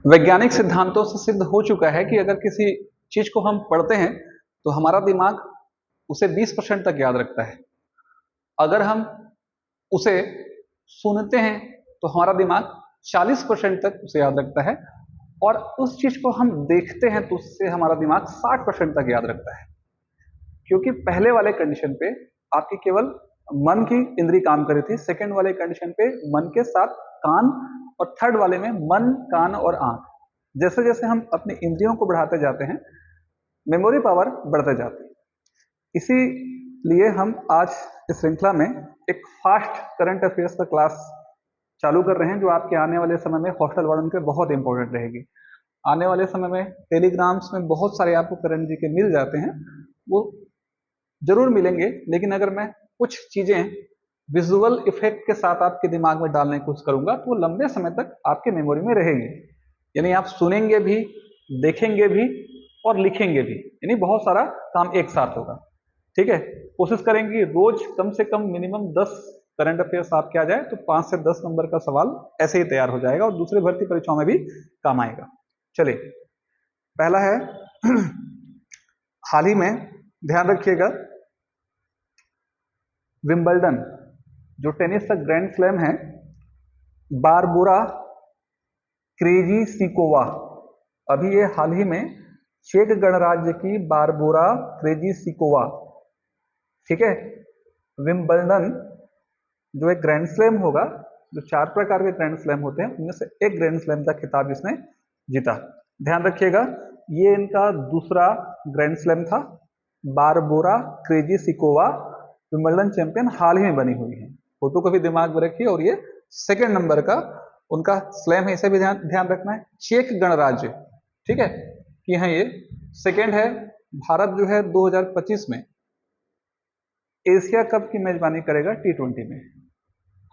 वैज्ञानिक सिद्धांतों से सिद्ध हो चुका है कि अगर किसी चीज को हम पढ़ते हैं तो हमारा दिमाग उसे 20% तक याद रखता है। अगर हम उसे सुनते हैं तो हमारा दिमाग 40% तक उसे याद रखता है, और उस चीज को हम देखते हैं तो उससे हमारा दिमाग 60% तक याद रखता है। क्योंकि पहले वाले कंडीशन पे आपकी केवल मन की इंद्री काम कर रही थी, सेकंड वाले कंडीशन पे मन के साथ कान, और थर्ड वाले में मन, कान और आंख। जैसे जैसे हम अपनी इंद्रियों को बढ़ाते जाते हैं, मेमोरी पावर बढ़ते जाती है। इसीलिए हम आज इस श्रृंखला में एक फास्ट करंट अफेयर्स का क्लास चालू कर रहे हैं, जो आपके आने वाले समय में हॉस्टल वार्डन के बहुत इंपॉर्टेंट रहेगी। आने वाले समय में टेलीग्राम्स में बहुत सारे आपको करण जी के मिल जाते हैं, वो जरूर मिलेंगे, लेकिन अगर मैं कुछ चीजें विजुअल इफेक्ट के साथ आपके दिमाग में डालने की कोशिश करूंगा तो वो लंबे समय तक आपके मेमोरी में रहेंगे। यानी आप सुनेंगे भी, देखेंगे भी और लिखेंगे भी, यानी बहुत सारा काम एक साथ होगा। ठीक है, कोशिश करेंगे रोज कम से कम मिनिमम 10 करंट अफेयर्स आपके आ जाए तो 5 से 10 नंबर का सवाल ऐसे ही तैयार हो जाएगा और दूसरे भर्ती परीक्षाओं में भी काम आएगा। चलिए, पहला है हाल ही में, ध्यान रखिएगा, विंबलडन जो टेनिस का ग्रैंड स्लैम है, बारबोरा क्रेजिसिकोवा, अभी ये हाल ही में चेक गणराज्य की बारबोरा क्रेजिसिकोवा, ठीक है, विंबलडन जो एक ग्रैंड स्लैम होगा, जो 4 प्रकार के ग्रैंड स्लैम होते हैं उनमें से एक ग्रैंड स्लैम का खिताब इसने जीता। ध्यान रखिएगा, ये इनका दूसरा ग्रैंड स्लैम था। बारबोरा क्रेजिसिकोवा विंबलडन चैंपियन हाल ही में बनी हुई है, फोटो को भी दिमाग में रखिए, और ये सेकंड नंबर का उनका स्लैम है, इसे भी ध्यान रखना है। चेक गणराज्य, ठीक है, कि हाँ ये सेकंड है। भारत जो है 2025 में एशिया कप की मेजबानी करेगा T20 में,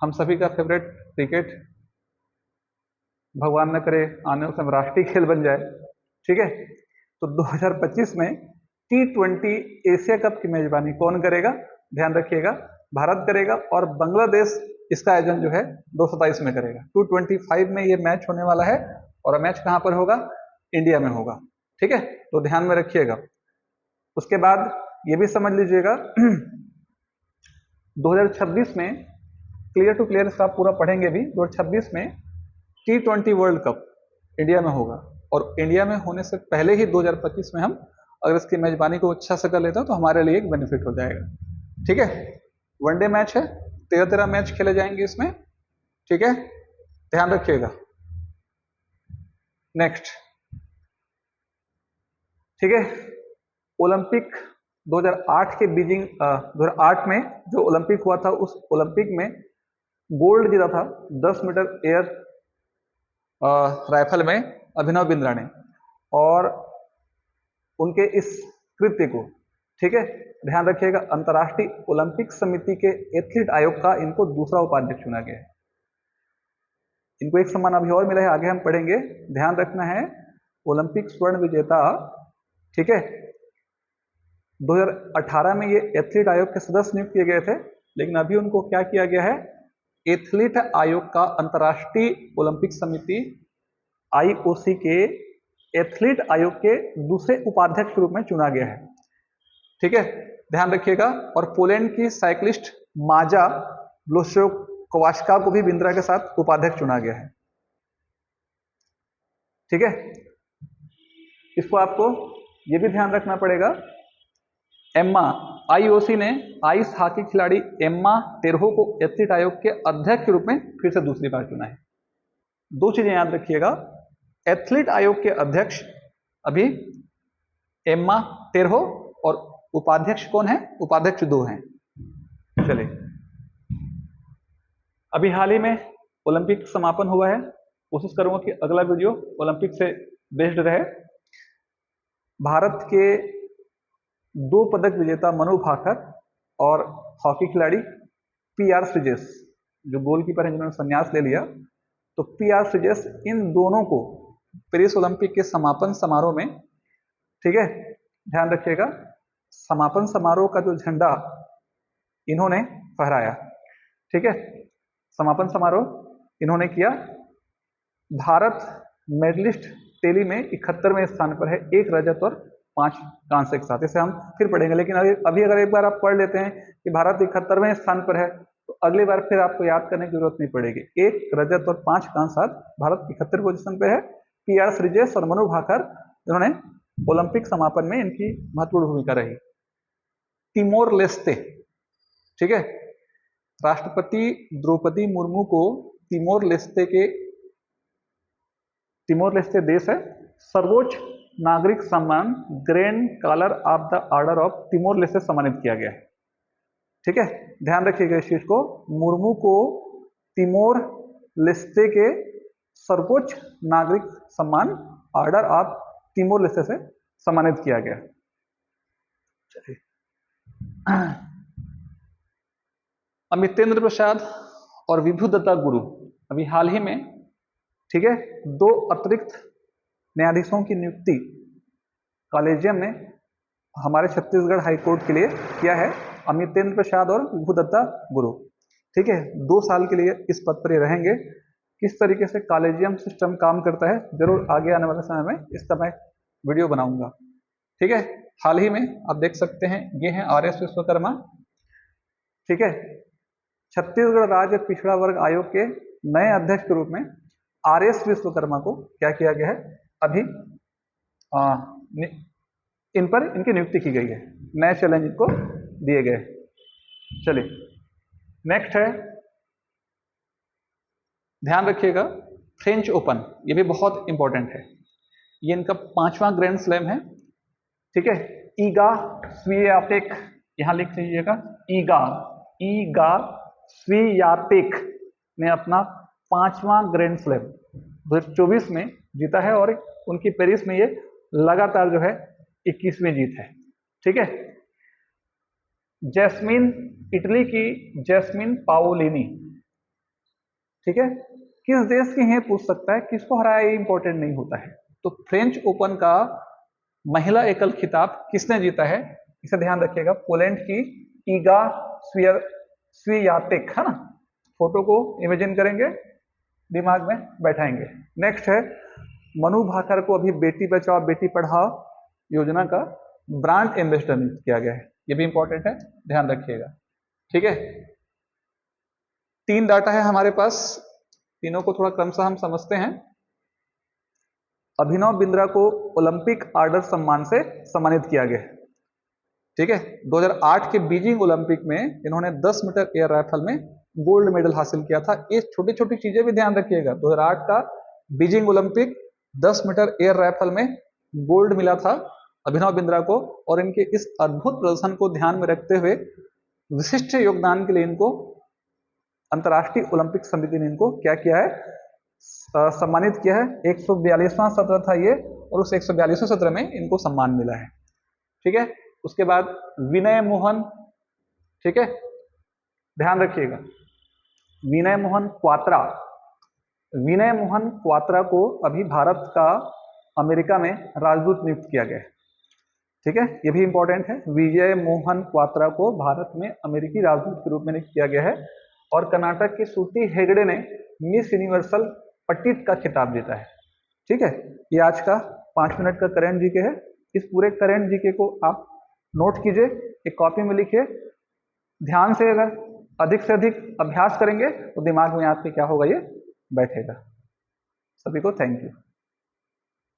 हम सभी का फेवरेट क्रिकेट, भगवान न करे आने उस समय राष्ट्रीय खेल बन जाए, ठीक है। तो 2025 में T20 एशिया कप की मेजबानी कौन करेगा? ध्यान रखिएगा, भारत करेगा, और बांग्लादेश इसका आयोजन जो है 2027 में करेगा। 225 में ये मैच होने वाला है, और मैच कहां पर होगा? इंडिया में होगा, ठीक है, तो ध्यान में रखिएगा। उसके बाद ये भी समझ लीजिएगा 2026 में, क्लियर टू क्लियर इसका आप पूरा पढ़ेंगे भी, 2026 में T20 वर्ल्ड कप इंडिया में होगा, और इंडिया में होने से पहले ही 2025 में हम अगर इसकी मेजबानी को अच्छा से कर लेते हैं तो हमारे लिए एक बेनिफिट हो जाएगा, ठीक है। वनडे मैच है, 13 मैच खेले जाएंगे इसमें, ठीक है, ध्यान रखिएगा। नेक्स्ट, ठीक है, ओलंपिक 2008 के बीजिंग 2008 में जो ओलंपिक हुआ था, उस ओलंपिक में गोल्ड जीता था 10 मीटर एयर राइफल में अभिनव बिंद्रा ने, और उनके इस कृत्य को, ठीक है, ध्यान रखिएगा, अंतर्राष्ट्रीय ओलंपिक समिति के एथलीट आयोग का इनको दूसरा उपाध्यक्ष चुना गया है। इनको एक सम्मान अभी और मिला है, आगे हम पढ़ेंगे, ध्यान रखना है। ओलंपिक स्वर्ण विजेता, ठीक है, 2018 में ये एथलीट आयोग के सदस्य नियुक्त किए गए थे, लेकिन अभी उनको क्या किया गया है? एथलीट आयोग का, अंतर्राष्ट्रीय ओलंपिक समिति IOC के एथलीट आयोग के दूसरे उपाध्यक्ष के रूप में चुना गया है, ठीक है, ध्यान रखिएगा। और पोलैंड की साइक्लिस्ट माजा ब्लोशोकोवास्का को भी बिंद्रा के साथ उपाध्यक्ष चुना गया है, ठीक है। इसको आपको ये भी ध्यान रखना पड़ेगा, एम्मा, IOC ने आइस हॉकी खिलाड़ी एम्मा टेरहो को एथलीट आयोग के अध्यक्ष के रूप में फिर से दूसरी बार चुना है। दो चीजें याद रखिएगा, एथलीट आयोग के अध्यक्ष अभी एम्मा टेरहो, और उपाध्यक्ष कौन है? उपाध्यक्ष 2 हैं। चलिए, अभी हाल ही में ओलंपिक समापन हुआ है, कोशिश करूंगा कि अगला वीडियो ओलंपिक से बेस्ड रहे। भारत के 2 पदक विजेता मनु भाकर और हॉकी खिलाड़ी PR श्रीजेश, जो गोलकीपर हैं जिन्होंने संन्यास ले लिया, तो PR श्रीजेश, इन दोनों को पेरिस ओलंपिक के समापन समारोह में, ठीक है, ध्यान रखिएगा, समापन समारोह का जो झंडा इन्होंने फहराया, ठीक है, समापन समारोह इन्होंने किया। भारत मेडलिस्ट टेली में 71वें स्थान पर है, 1 रजत और 5 कांस्य के साथ। इसे हम फिर पढ़ेंगे, लेकिन अभी अगर एक बार आप पढ़ लेते हैं कि भारत 71वें स्थान पर है, तो अगली बार फिर आपको याद करने की जरूरत नहीं पड़ेगी। 1 रजत और 5 कांस्य साथ भारत 71 पोजीशन पे है। PR श्रीजेश और मनु भाकर, इन्होंने ओलंपिक समापन में इनकी महत्वपूर्ण भूमिका रही। तिमोर लेस्ते, ठीक है, राष्ट्रपति द्रौपदी मुर्मू को तिमोर लेस्ते देश है, सर्वोच्च नागरिक सम्मान grand collar of the order of Timor Leste सम्मानित किया गया है। ठीक है, ध्यान रखिएगा इस चीज को, मुर्मू को तिमोर लेस्ते के सर्वोच्च नागरिक सम्मान ऑर्डर ऑफ तिमोर लेस्ते से सम्मानित किया गया। अमितेंद्र प्रसाद और विभुदत्ता गुरु अभी हाल ही में, ठीक है, 2 अतिरिक्त न्यायाधीशों की नियुक्ति कॉलेजियम ने हमारे छत्तीसगढ़ हाईकोर्ट के लिए किया है। अमितेंद्र प्रसाद और विभुदत्ता गुरु, ठीक है, 2 साल के लिए इस पद पर रहेंगे। किस तरीके से कॉलेजियम सिस्टम काम करता है, जरूर आगे आने वाले समय में इसका मैं वीडियो बनाऊंगा। ठीक है, हाल ही में आप देख सकते हैं, ये हैं RS विश्वकर्मा। ठीक है, छत्तीसगढ़ राज्य पिछड़ा वर्ग आयोग के नए अध्यक्ष के रूप में RS विश्वकर्मा को क्या किया गया है, अभी इन पर इनकी नियुक्ति की गई है, नए चैलेंज इनको दिए गए। चलिए नेक्स्ट है, ध्यान रखिएगा, फ्रेंच ओपन, ये भी बहुत इंपॉर्टेंट है, ये इनका 5वां ग्रैंड स्लैम है। ठीक है, ईगा स्वियातेक, यहां लिख लीजिएगा, ईगा स्वियातेक ने अपना 5वां ग्रैंड स्लैम 2024 में जीता है, और उनकी पेरिस में ये लगातार जो है 21वीं जीत है। ठीक है, जैस्मिन, इटली की जैस्मिन पाओलिनी, ठीक है, किस देश की है पूछ सकता है, किसको हराया ये इंपॉर्टेंट नहीं होता है। तो फ्रेंच ओपन का महिला एकल खिताब किसने जीता है, इसे ध्यान रखिएगा, पोलैंड की ईगा स्वियातेक, है ना, फोटो को इमेजिन करेंगे, दिमाग में बैठाएंगे। नेक्स्ट है, मनु भाकर को अभी बेटी बचाओ बेटी पढ़ाओ योजना का ब्रांड एम्बेसडर नियुक्त किया गया है, ये भी इंपॉर्टेंट है, ध्यान रखिएगा। ठीक है, 3 डाटा है हमारे पास, तीनों को थोड़ा क्रमशः हम समझते हैं। अभिनव बिंद्रा को ओलंपिक ऑर्डर सम्मान से सम्मानित किया गया। ठीक है, 2008 के बीजिंग ओलंपिक में इन्होंने 10 मीटर एयर राइफल में गोल्ड मेडल हासिल किया था। ये छोटी छोटी चीजें भी ध्यान रखिएगा, 2008 का Beijing Olympic 10 metre air rifle में गोल्ड मिला था अभिनव बिंद्रा को, और इनके इस अद्भुत प्रदर्शन को ध्यान में रखते हुए विशिष्ट योगदान के लिए इनको अंतर्राष्ट्रीय ओलंपिक समिति ने इनको क्या किया है, सम्मानित किया है। 142वां सत्र था ये, और उस 142वें सत्र में इनको सम्मान मिला है। ठीक है, उसके बाद विनय मोहन, ठीक है, ध्यान रखिएगा, विनय मोहन क्वात्रा को अभी भारत का अमेरिका में राजदूत नियुक्त किया गया है। ठीक है, ये भी इंपॉर्टेंट है, विजय मोहन क्वात्रा को भारत में अमेरिकी राजदूत के रूप में नियुक्त किया गया है। और कर्नाटक की श्रुति हेगड़े ने मिस यूनिवर्सल पट्टित का खिताब जीता है। ठीक है, ये आज का 5 मिनट का करंट जीके है। इस पूरे करंट जीके को आप नोट कीजिए, एक कॉपी में लिखिए, ध्यान से अगर अधिक से अधिक अभ्यास करेंगे तो दिमाग में आपके क्या होगा, ये बैठेगा। सभी को थैंक यू।